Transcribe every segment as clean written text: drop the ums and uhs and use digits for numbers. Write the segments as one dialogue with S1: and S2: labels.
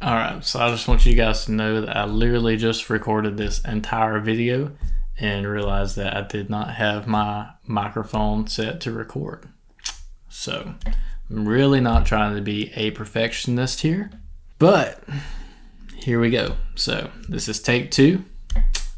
S1: Alright, so I just want you guys to know that I literally just recorded this entire video and realized that I did not have my microphone set to record. So, I'm really not trying to be a perfectionist here, but here we go. So, this is take 2.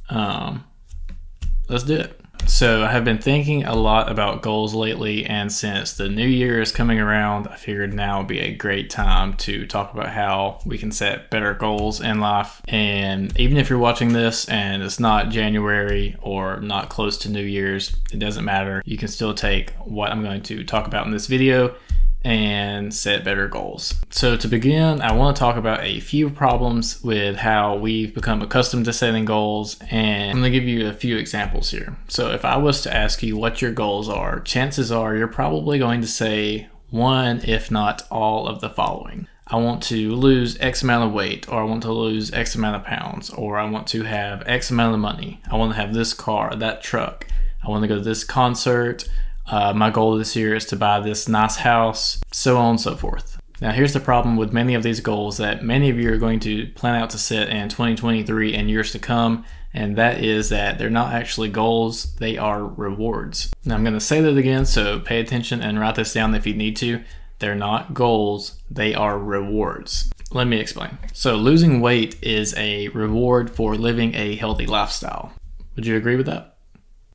S1: Let's do it. So I have been thinking a lot about goals lately, and since the new year is coming around, I figured now would be a great time to talk about how we can set better goals in life. And even if you're watching this and it's not January or not close to New Year's, it doesn't matter. You can still take what I'm going to talk about in this video and set better goals. So to begin, I want to talk about a few problems with how we've become accustomed to setting goals, and I'm going to give you a few examples here. So if I was to ask you what your goals are, chances are you're probably going to say one, if not all of the following. I want to lose X amount of weight, or I want to lose X amount of pounds, or I want to have X amount of money. I want to have this car, that truck. I want to go to this concert. My goal this year is to buy this nice house, so on and so forth. Now here's the problem with many of these goals that many of you are going to plan out to set in 2023 and years to come, and that is that they're not actually goals, they are rewards. Now I'm going to say that again, so pay attention and write this down if you need to. They're not goals, they are rewards. Let me explain. So losing weight is a reward for living a healthy lifestyle. Would you agree with that?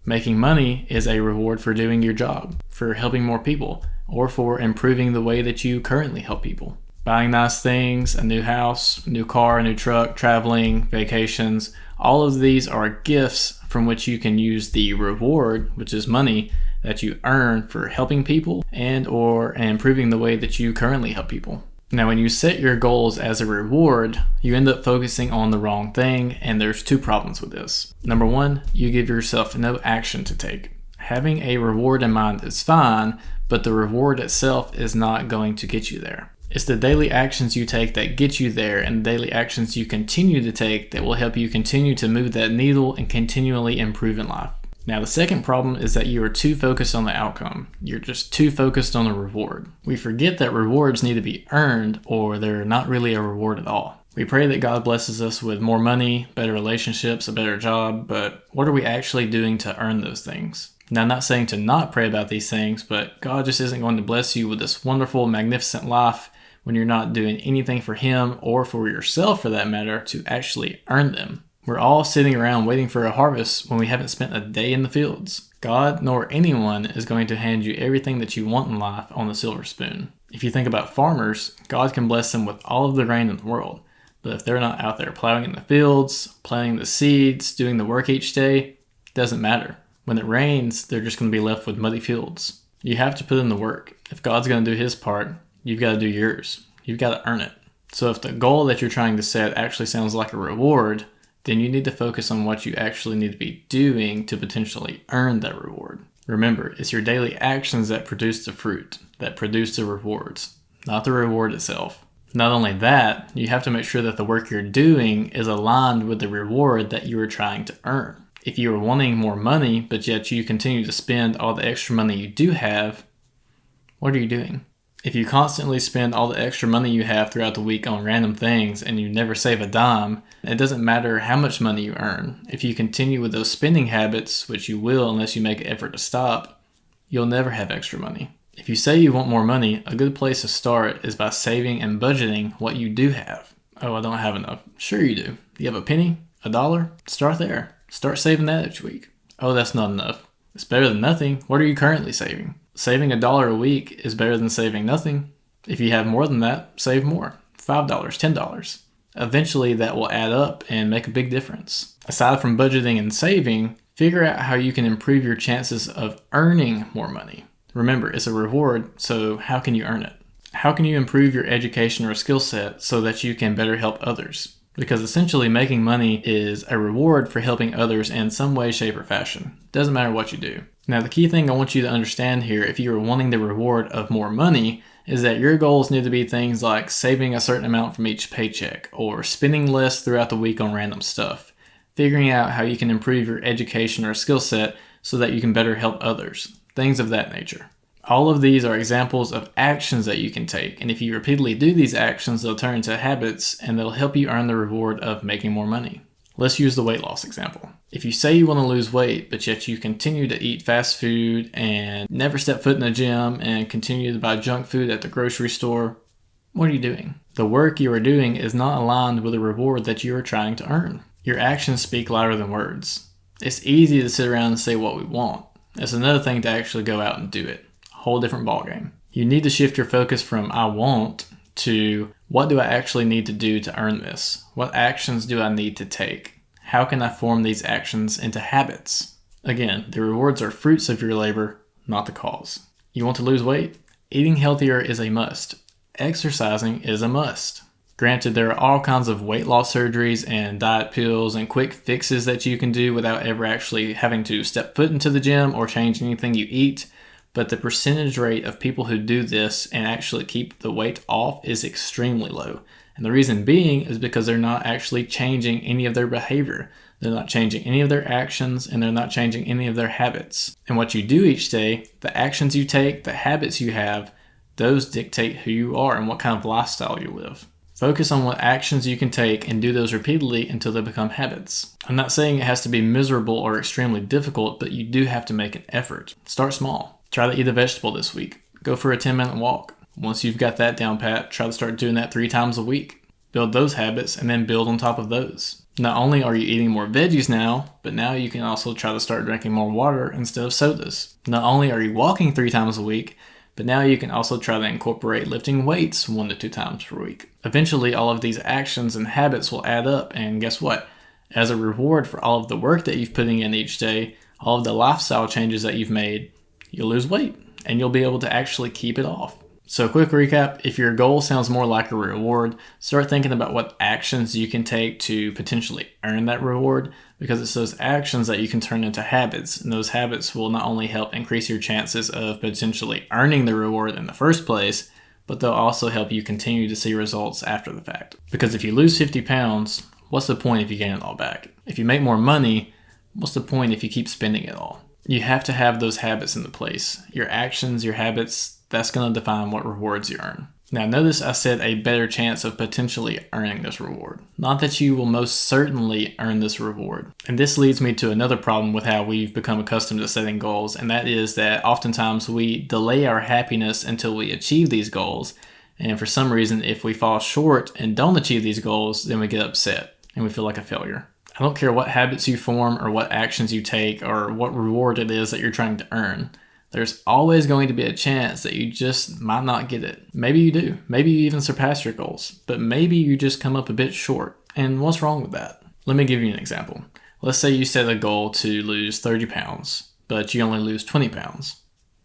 S1: Making money is a reward for doing your job, for helping more people, or for improving the way that you currently help people. Buying nice things, a new house, new car, a new truck, traveling, vacations, all of these are gifts from which you can use the reward, which is money, that you earn for helping people and or improving the way that you currently help people. Now, when you set your goals as a reward, you end up focusing on the wrong thing, and there's two problems with this. Number one, you give yourself no action to take. Having a reward in mind is fine, but the reward itself is not going to get you there. It's the daily actions you take that get you there, and the daily actions you continue to take that will help you continue to move that needle and continually improve in life. Now, the second problem is that you are too focused on the outcome. You're just too focused on the reward. We forget that rewards need to be earned, or they're not really a reward at all. We pray that God blesses us with more money, better relationships, a better job, but what are we actually doing to earn those things? Now, I'm not saying to not pray about these things, but God just isn't going to bless you with this wonderful, magnificent life when you're not doing anything for Him, or for yourself for that matter, to actually earn them. We're all sitting around waiting for a harvest when we haven't spent a day in the fields. God nor anyone is going to hand you everything that you want in life on a silver spoon. If you think about farmers, God can bless them with all of the rain in the world. But if they're not out there plowing in the fields, planting the seeds, doing the work each day, it doesn't matter. When it rains, they're just going to be left with muddy fields. You have to put in the work. If God's going to do His part, you've got to do yours. You've got to earn it. So if the goal that you're trying to set actually sounds like a reward, then you need to focus on what you actually need to be doing to potentially earn that reward. Remember, it's your daily actions that produce the fruit, that produce the rewards, not the reward itself. Not only that, you have to make sure that the work you're doing is aligned with the reward that you are trying to earn. If you are wanting more money, but yet you continue to spend all the extra money you do have, what are you doing? If you constantly spend all the extra money you have throughout the week on random things and you never save a dime, it doesn't matter how much money you earn. If you continue with those spending habits, which you will unless you make an effort to stop, you'll never have extra money. If you say you want more money, a good place to start is by saving and budgeting what you do have. Oh, I don't have enough. Sure you do. Do you have a penny? A dollar? Start there. Start saving that each week. Oh, that's not enough. It's better than nothing. What are you currently saving? Saving $1 a week is better than saving nothing. If you have more than that, save more. $5, $10. Eventually that will add up and make a big difference. Aside from budgeting and saving, figure out how you can improve your chances of earning more money. Remember, it's a reward, so how can you earn it? How can you improve your education or skill set so that you can better help others? Because essentially making money is a reward for helping others in some way, shape, or fashion. Doesn't matter what you do. Now, the key thing I want you to understand here, if you are wanting the reward of more money, is that your goals need to be things like saving a certain amount from each paycheck, or spending less throughout the week on random stuff, figuring out how you can improve your education or skill set so that you can better help others, things of that nature. All of these are examples of actions that you can take, and if you repeatedly do these actions, they'll turn into habits and they'll help you earn the reward of making more money. Let's use the weight loss example. If you say you want to lose weight, but yet you continue to eat fast food and never step foot in the gym and continue to buy junk food at the grocery store, what are you doing? The work you are doing is not aligned with the reward that you are trying to earn. Your actions speak louder than words. It's easy to sit around and say what we want. It's another thing to actually go out and do it. A whole different ballgame. You need to shift your focus from I want to what do I actually need to do to earn this? What actions do I need to take? How can I form these actions into habits? Again, the rewards are fruits of your labor, not the cause. You want to lose weight? Eating healthier is a must. Exercising is a must. Granted, there are all kinds of weight loss surgeries and diet pills and quick fixes that you can do without ever actually having to step foot into the gym or change anything you eat. But the percentage rate of people who do this and actually keep the weight off is extremely low. And the reason being is because they're not actually changing any of their behavior. They're not changing any of their actions, and they're not changing any of their habits. And what you do each day, the actions you take, the habits you have, those dictate who you are and what kind of lifestyle you live. Focus on what actions you can take and do those repeatedly until they become habits. I'm not saying it has to be miserable or extremely difficult, but you do have to make an effort. Start small. Try to eat a vegetable this week. Go for a 10-minute walk. Once you've got that down pat, try to start doing that 3 times a week. Build those habits and then build on top of those. Not only are you eating more veggies now, but now you can also try to start drinking more water instead of sodas. Not only are you walking 3 times a week, but now you can also try to incorporate lifting weights 1 to 2 times per week. Eventually, all of these actions and habits will add up, and guess what? As a reward for all of the work that you've putting in each day, all of the lifestyle changes that you've made, you'll lose weight, and you'll be able to actually keep it off. So quick recap, if your goal sounds more like a reward, start thinking about what actions you can take to potentially earn that reward, because it's those actions that you can turn into habits, and those habits will not only help increase your chances of potentially earning the reward in the first place, but they'll also help you continue to see results after the fact. Because if you lose 50 pounds, what's the point if you gain it all back? If you make more money, what's the point if you keep spending it all? You have to have those habits into place. Your actions, your habits, that's going to define what rewards you earn. Now notice I said a better chance of potentially earning this reward. Not that you will most certainly earn this reward. And this leads me to another problem with how we've become accustomed to setting goals, and that is that oftentimes we delay our happiness until we achieve these goals. And for some reason, if we fall short and don't achieve these goals, then we get upset and we feel like a failure. I don't care what habits you form or what actions you take or what reward it is that you're trying to earn. There's always going to be a chance that you just might not get it. Maybe you do. Maybe you even surpass your goals, but maybe you just come up a bit short. And what's wrong with that? Let me give you an example. Let's say you set a goal to lose 30 pounds, but you only lose 20 pounds.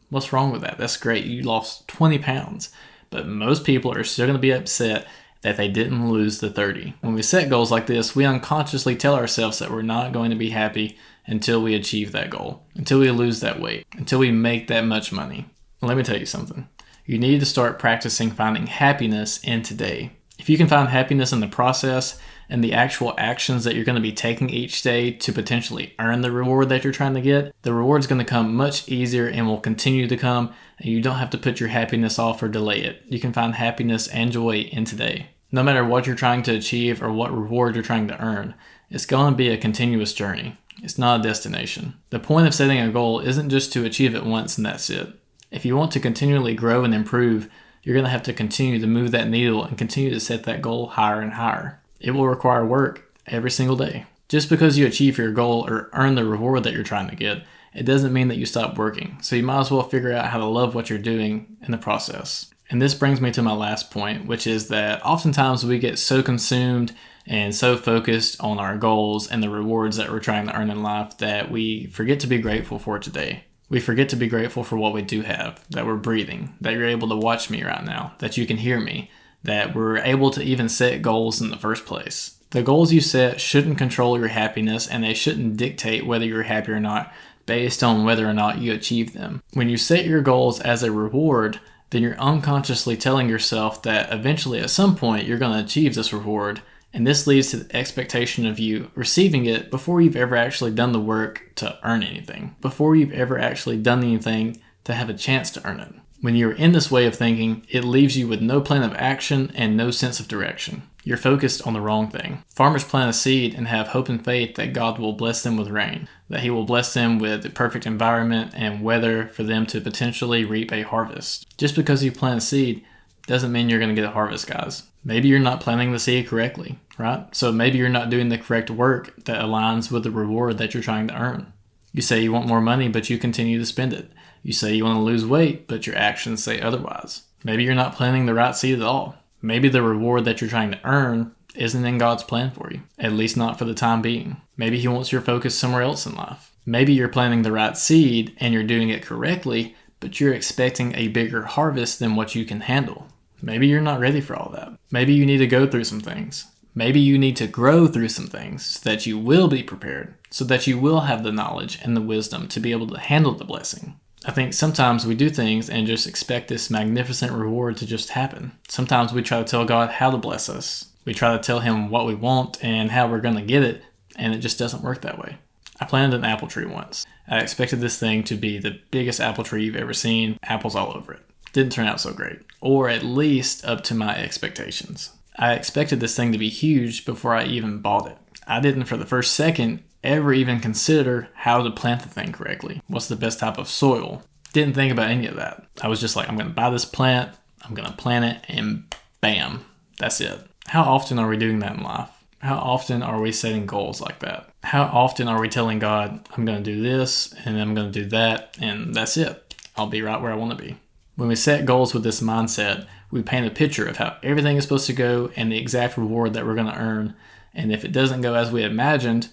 S1: What's wrong with that? That's great. You lost 20 pounds, but most people are still going to be upset that they didn't lose the 30. When we set goals like this, we unconsciously tell ourselves that we're not going to be happy until we achieve that goal, until we lose that weight, until we make that much money. Let me tell you something. You need to start practicing finding happiness in today. If you can find happiness in the process and the actual actions that you're going to be taking each day to potentially earn the reward that you're trying to get, the reward's going to come much easier and will continue to come, and you don't have to put your happiness off or delay it. You can find happiness and joy in today. No matter what you're trying to achieve or what reward you're trying to earn, it's going to be a continuous journey. It's not a destination. The point of setting a goal isn't just to achieve it once and that's it. If you want to continually grow and improve, you're going to have to continue to move that needle and continue to set that goal higher and higher. It will require work every single day. Just because you achieve your goal or earn the reward that you're trying to get, it doesn't mean that you stop working. So you might as well figure out how to love what you're doing in the process. And this brings me to my last point, which is that oftentimes we get so consumed and so focused on our goals and the rewards that we're trying to earn in life that we forget to be grateful for today. We forget to be grateful for what we do have, that we're breathing, that you're able to watch me right now, that you can hear me, that we're able to even set goals in the first place. The goals you set shouldn't control your happiness, and they shouldn't dictate whether you're happy or not based on whether or not you achieve them. When you set your goals as a reward, then you're unconsciously telling yourself that eventually at some point you're going to achieve this reward, and this leads to the expectation of you receiving it before you've ever actually done the work to earn anything, before you've ever actually done anything to have a chance to earn it. When you're in this way of thinking, it leaves you with no plan of action and no sense of direction. You're focused on the wrong thing. Farmers plant a seed and have hope and faith that God will bless them with rain, that He will bless them with the perfect environment and weather for them to potentially reap a harvest. Just because you plant a seed doesn't mean you're going to get a harvest, guys. Maybe you're not planting the seed correctly, right? So maybe you're not doing the correct work that aligns with the reward that you're trying to earn. You say you want more money, but you continue to spend it. You say you want to lose weight, but your actions say otherwise. Maybe you're not planting the right seed at all. Maybe the reward that you're trying to earn isn't in God's plan for you, at least not for the time being. Maybe He wants your focus somewhere else in life. Maybe you're planting the right seed and you're doing it correctly, but you're expecting a bigger harvest than what you can handle. Maybe you're not ready for all that. Maybe you need to go through some things. Maybe you need to grow through some things so that you will be prepared, so that you will have the knowledge and the wisdom to be able to handle the blessing. I think sometimes we do things and just expect this magnificent reward to just happen. Sometimes we try to tell God how to bless us. We try to tell Him what we want and how we're going to get it, and it just doesn't work that way. I planted an apple tree once. I expected this thing to be the biggest apple tree you've ever seen, apples all over it. Didn't turn out so great, or at least up to my expectations. I expected this thing to be huge before I even bought it. I didn't for the first second ever even consider how to plant the thing correctly. What's the best type of soil? Didn't think about any of that. I was just like, I'm going to buy this plant, I'm going to plant it, and bam, that's it. How often are we doing that in life? How often are we setting goals like that? How often are we telling God, I'm going to do this, and I'm going to do that, and that's it. I'll be right where I want to be. When we set goals with this mindset, we paint a picture of how everything is supposed to go and the exact reward that we're going to earn. And if it doesn't go as we imagined,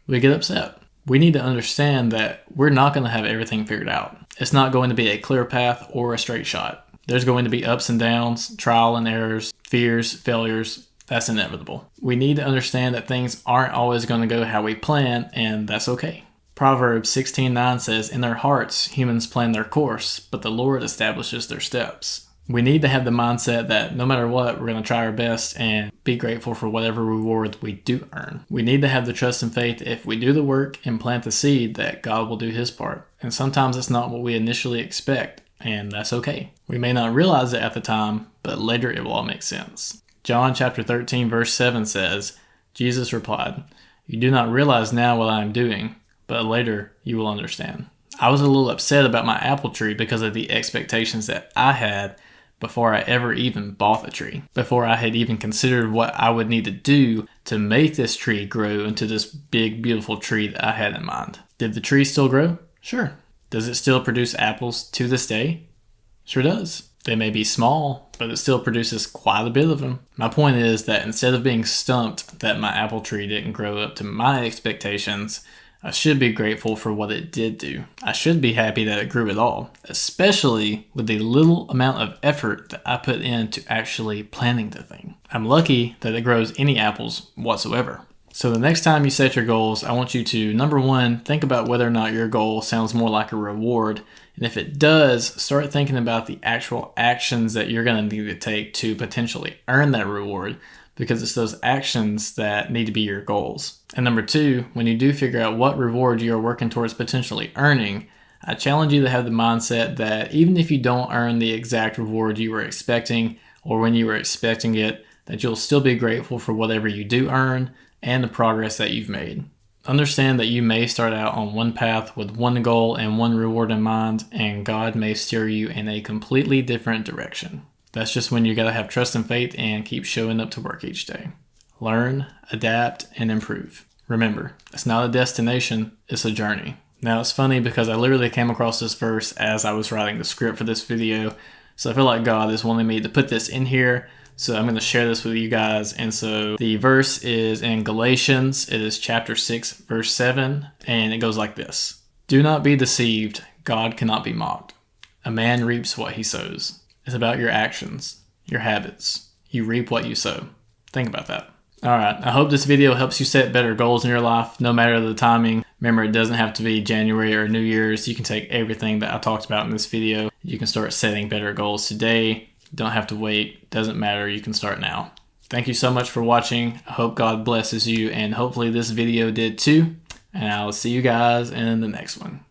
S1: we get upset. We need to understand that we're not going to have everything figured out. It's not going to be a clear path or a straight shot. There's going to be ups and downs, trial and errors, fears, failures. That's inevitable. We need to understand that things aren't always going to go how we plan, and that's okay. Proverbs 16:9 says, in their hearts, humans plan their course, but the Lord establishes their steps. We need to have the mindset that no matter what, we're going to try our best and be grateful for whatever reward we do earn. We need to have the trust and faith if we do the work and plant the seed that God will do His part. And sometimes it's not what we initially expect, and that's okay. We may not realize it at the time, but later it will all make sense. John chapter 13 verse 7 says, Jesus replied, you do not realize now what I am doing, but later you will understand. I was a little upset about my apple tree because of the expectations that I had before I ever even bought the tree, before I had even considered what I would need to do to make this tree grow into this big, beautiful tree that I had in mind. Did the tree still grow? Sure. Does it still produce apples to this day? Sure does. They may be small, but it still produces quite a bit of them. My point is that instead of being stumped that my apple tree didn't grow up to my expectations, I should be grateful for what it did do. I should be happy that it grew at all, especially with the little amount of effort that I put into actually planting the thing. I'm lucky that it grows any apples whatsoever. So the next time you set your goals, I want you to, number one, think about whether or not your goal sounds more like a reward. And if it does, start thinking about the actual actions that you're going to need to take to potentially earn that reward, because it's those actions that need to be your goals. And number two, when you do figure out what reward you are working towards potentially earning, I challenge you to have the mindset that even if you don't earn the exact reward you were expecting or when you were expecting it, that you'll still be grateful for whatever you do earn and the progress that you've made. Understand that you may start out on one path with one goal and one reward in mind, and God may steer you in a completely different direction. That's just when you gotta have trust and faith and keep showing up to work each day. Learn, adapt, and improve. Remember, it's not a destination, it's a journey. Now it's funny because I literally came across this verse as I was writing the script for this video, so I feel like God is wanting me to put this in here, so I'm going to share this with you guys. And so the verse is in Galatians, it is chapter 6, verse 7, and it goes like this. Do not be deceived, God cannot be mocked. A man reaps what he sows. It's about your actions, your habits. You reap what you sow. Think about that. Alright, I hope this video helps you set better goals in your life, no matter the timing. Remember, it doesn't have to be January or New Year's. You can take everything that I talked about in this video. You can start setting better goals today. Don't have to wait. Doesn't matter. You can start now. Thank you so much for watching. I hope God blesses you, and hopefully this video did too. And I'll see you guys in the next one.